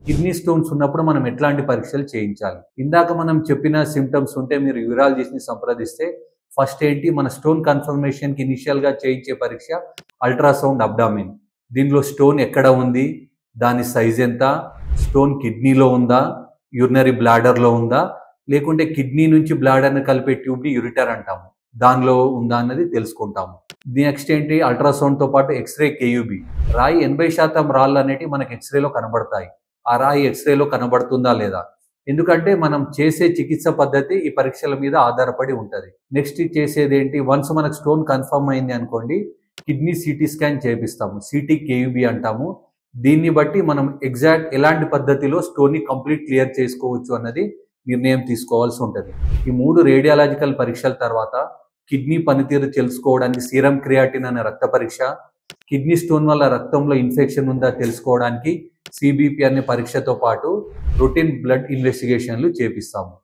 Kidney stones ఉన్నప్పుడు మనం ఎట్లాంటి పరీక్షలు చేయించాలి? ఇందాక మనం చెప్పిన సిమ్టమ్స్ ఉంటే మీరు యూరాలజిస్ట్‌ని సంప్రదిస్తే ఫస్ట్ ఏంటి మన స్టోన్ కన్ఫర్మేషన్‌కి ఇనిషియల్‌గా చేయించే పరీక్ష అల్ట్రాసౌండ్ అబ్డామిన్. దీనిలో స్టోన్ ఎక్కడ ఉంది? దాని సైజ్ ఎంత? స్టోన్ కిడ్నీలో ఉందా? యూరినరీ బ్లాడర్‌లో ఉందా? లేకుంటే కిడ్నీ నుంచి బ్లాడర్‌ని కలిపే ట్యూబ్‌ని యూరిటర్ అంటాము. దానిలో ఉందా అన్నది తెలుసుకుంటాము. నెక్స్ట్ ఏంటి అల్ట్రాసౌండ్‌తో పాటు ఎక్స్‌రే కేయూబీ. రాయి 80% రాళ్ళు అనేటివి మనకి ఎక్స్‌రేలో కనబడతాయి. ఆ రాయి ఎక్స్‌రేలో కనబడుతుందా లేదా? ఎందుకంటే మనం చేసే చికిత్స పద్ధతి ఈ పరీక్షల మీద ఆధారపడి ఉంటది. నెక్స్ట్ చేసేదేంటి వన్స్ మనకు స్టోన్ కన్ఫర్మ్ అయింది అనుకోండి kidney CT scan చేపిస్తాము. City KUB అంటాము. దీన్ని బట్టి మనం ఎగ్జాక్ట్ ఎలాంటి పద్ధతిలో స్టోన్‌ని కంప్లీట్ క్లియర్ చేసుకోవచ్చు అన్నది నిర్ణయం తీసుకోవాల్సి ఉంటది. ఈ 3 రేడియాలజికల్ పరీక్షల తర్వాత కిడ్నీ పనితీరు తెలుసుకోవడానికి సీరం క్రియాటిన్ అనే రక్త పరీక్ష, కిడ్నీ స్టోన్ వల్ల రక్తంలో ఇన్ఫెక్షన్ ఉందా తెలుసుకోవడానికి సిబిపి అనే పరీక్షతో పాటు రొటీన్ బ్లడ్ ఇన్వెస్టిగేషన్లు చేపిస్తాము.